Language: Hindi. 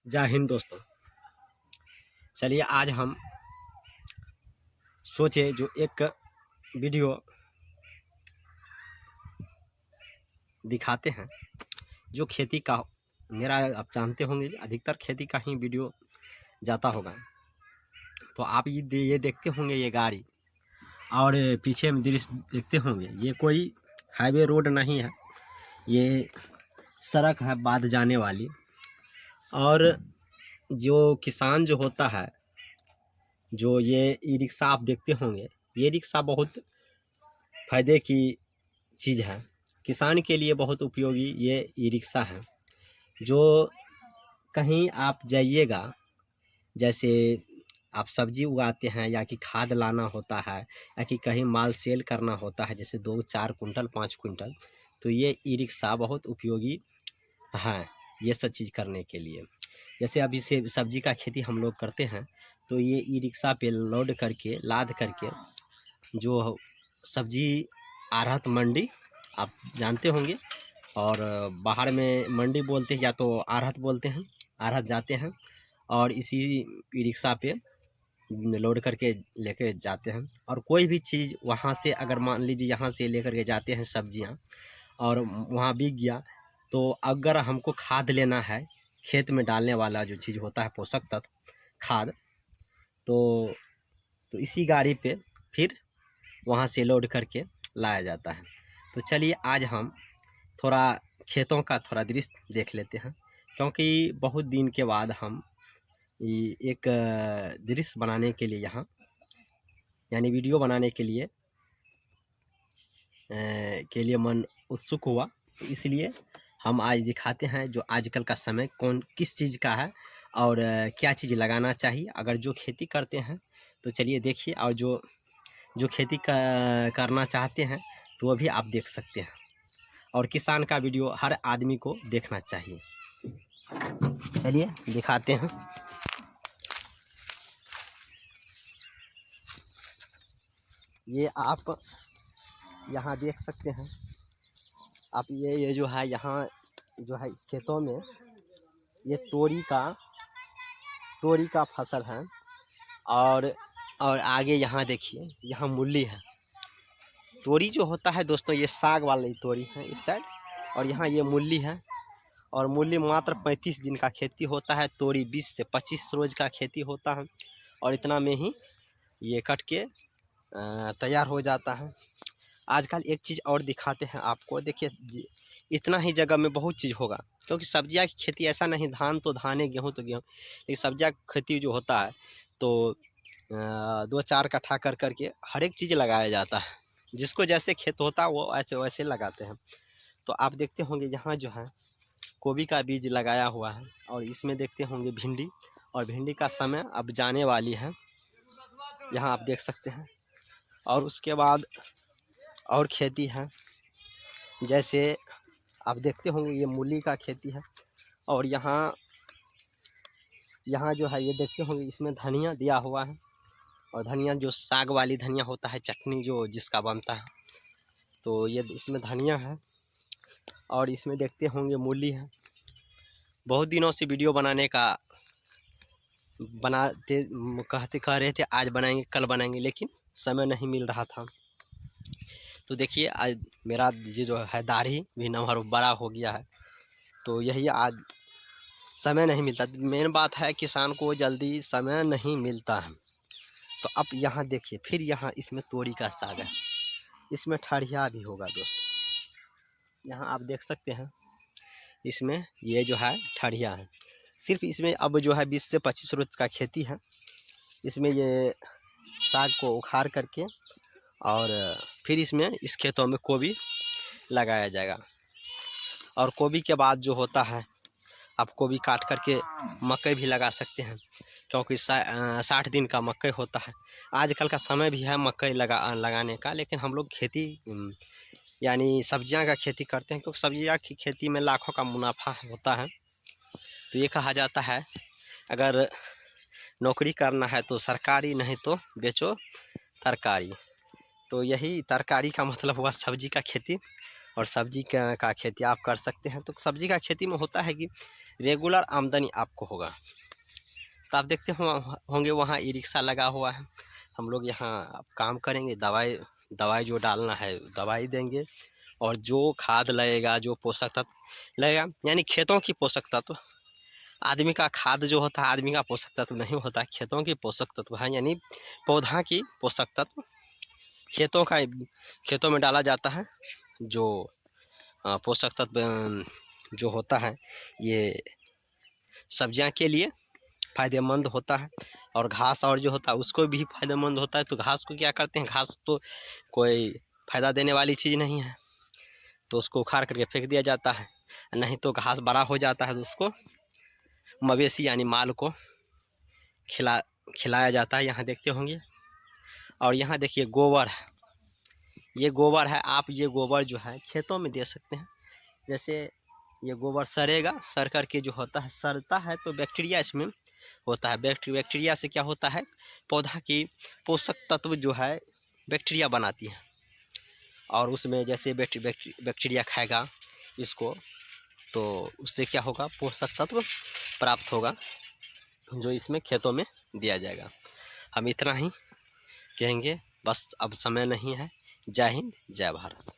जय हिंद दोस्तों। चलिए आज हम सोचे जो एक वीडियो दिखाते हैं जो खेती का। मेरा आप जानते होंगे अधिकतर खेती का ही वीडियो जाता होगा। तो आप ये देखते होंगे ये गाड़ी और पीछे में दृश्य देखते होंगे, ये कोई हाईवे रोड नहीं है, ये सड़क है बाद जाने वाली। और जो किसान जो होता है, जो ये ई रिक्शा आप देखते होंगे, ये रिक्शा बहुत फ़ायदे की चीज़ है, किसान के लिए बहुत उपयोगी ये ई रिक्शा है। जो कहीं आप जाइएगा, जैसे आप सब्जी उगाते हैं या कि खाद लाना होता है या कि कहीं माल सेल करना होता है, जैसे 2-4 कुंटल 5 कुंटल, तो ये ई रिक्शा बहुत उपयोगी है ये सब चीज़ करने के लिए। जैसे अभी से सब्जी का खेती हम लोग करते हैं, तो ये ई रिक्शा पे लोड करके लाद करके जो सब्जी आढ़त मंडी आप जानते होंगे, और बाहर में मंडी बोलते हैं या तो आढ़त बोलते हैं, आढ़त जाते हैं और इसी ई रिक्शा पे लोड करके लेकर जाते हैं। और कोई भी चीज़ वहाँ से अगर मान लीजिए यहाँ से लेकर के जाते हैं सब्जियाँ और वहाँ बिक गया, तो अगर हमको खाद लेना है, खेत में डालने वाला जो चीज़ होता है पोषक तत्व खाद, तो इसी गाड़ी पे फिर वहाँ से लोड करके लाया जाता है। तो चलिए आज हम थोड़ा खेतों का थोड़ा दृश्य देख लेते हैं, क्योंकि बहुत दिन के बाद हम एक दृश्य बनाने के लिए यहाँ यानी वीडियो बनाने के लिए मन उत्सुक हुआ, तो इसलिए हम आज दिखाते हैं जो आजकल का समय कौन किस चीज़ का है और क्या चीज़ लगाना चाहिए। अगर जो खेती करते हैं तो चलिए देखिए, और जो खेती करना चाहते हैं तो वो भी आप देख सकते हैं। और किसान का वीडियो हर आदमी को देखना चाहिए। चलिए दिखाते हैं। ये आप यहाँ देख सकते हैं, आप ये जो है यहाँ जो है इस खेतों में ये तोरी का फसल है। और आगे यहाँ देखिए, यहाँ मूली है। तोरी जो होता है दोस्तों, ये साग वाली तोरी है इस साइड, और यहाँ ये मूली है। और मूली मात्र 35 दिन का खेती होता है, तोरी 20 से 25 रोज का खेती होता है, और इतना में ही ये कट के तैयार हो जाता है। आजकल एक चीज़ और दिखाते हैं आपको, देखिए इतना ही जगह में बहुत चीज़ होगा, क्योंकि सब्जियां की खेती ऐसा नहीं, धान तो धान है, गेहूँ तो गेहूँ, लेकिन सब्जियां की खेती जो होता है तो 2-4 कट्ठा कर करके हर एक चीज़ लगाया जाता है। जिसको जैसे खेत होता है वो ऐसे वैसे लगाते हैं। तो आप देखते होंगे यहाँ जो है गोभी का बीज लगाया हुआ है, और इसमें देखते होंगे भिंडी, और भिंडी का समय अब जाने वाली है, यहाँ आप देख सकते हैं। और उसके बाद और खेती है, जैसे आप देखते होंगे ये मूली का खेती है। और यहाँ जो है ये देखते होंगे इसमें धनिया दिया हुआ है, और धनिया जो साग वाली धनिया होता है, चटनी जो जिसका बनता है, तो ये इसमें धनिया है। और इसमें देखते होंगे मूली है। बहुत दिनों से वीडियो बनाने का कह रहे थे आज बनाएंगे कल बनाएंगे, लेकिन समय नहीं मिल रहा था। तो देखिए आज मेरा ये जो है दाढ़ी भी नंबर बड़ा हो गया है, तो यही आज समय नहीं मिलता। मेन बात है किसान को जल्दी समय नहीं मिलता है। तो अब यहाँ देखिए, फिर यहाँ इसमें तोरी का साग है, इसमें ठरिया भी होगा दोस्तों। यहाँ आप देख सकते हैं, इसमें ये जो है ठरिया है। सिर्फ इसमें अब जो है 20 से 25 रोज का खेती है। इसमें ये साग को उखाड़ करके और फिर इसमें इस खेतों में गोभी लगाया जाएगा। और गोभी के बाद जो होता है, आप गोभी काट करके मकई भी लगा सकते हैं, क्योंकि 60 दिन का मकई होता है। आजकल का समय भी है मकई लगाने का, लेकिन हम लोग खेती यानी सब्जियां का खेती करते हैं, क्योंकि सब्जियां की खेती में लाखों का मुनाफा होता है। तो ये कहा जाता है अगर नौकरी करना है तो सरकारी, नहीं तो बेचो तरकारी। तो यही तरकारी का मतलब हुआ सब्जी का खेती, और सब्जी का खेती आप कर सकते हैं। तो सब्जी का खेती में होता है कि रेगुलर आमदनी आपको होगा। तो आप देखते होंगे वहाँ ई रिक्शा लगा हुआ है, हम लोग यहाँ काम करेंगे, दवाई जो डालना है दवाई देंगे, और जो खाद लगेगा, जो पोषक तत्व लगेगा, यानी खेतों की पोषक तत्व। आदमी का खाद जो होता है आदमी का पोषक तत्व नहीं होता, खेतों की पोषक तत्व है, यानी पौधा की पोषक तत्व खेतों में डाला जाता है। जो पोषक तत्व जो होता है ये सब्जियां के लिए फ़ायदेमंद होता है, और घास और जो होता है उसको भी फ़ायदेमंद होता है। तो घास को क्या करते हैं, घास तो कोई फ़ायदा देने वाली चीज़ नहीं है, तो उसको उखाड़ करके फेंक दिया जाता है, नहीं तो घास बड़ा हो जाता है तो उसको मवेशी यानी माल को खिलाया जाता है। यहाँ देखते होंगे, और यहाँ देखिए गोबर है, ये गोबर है, आप ये गोबर जो है खेतों में दे सकते हैं। जैसे ये गोबर सड़ेगा, सड़ कर के जो होता है, सड़ता है तो बैक्टीरिया इसमें होता है, बैक्टीरिया से क्या होता है, पौधा की पोषक तत्व जो है बैक्टीरिया बनाती है, और उसमें जैसे बैक्टीरिया खाएगा इसको, तो उससे क्या होगा, पोषक तत्व प्राप्त होगा, जो इसमें खेतों में दिया जाएगा। हम इतना ही कहेंगे, बस अब समय नहीं है। जय हिंद, जय भारत।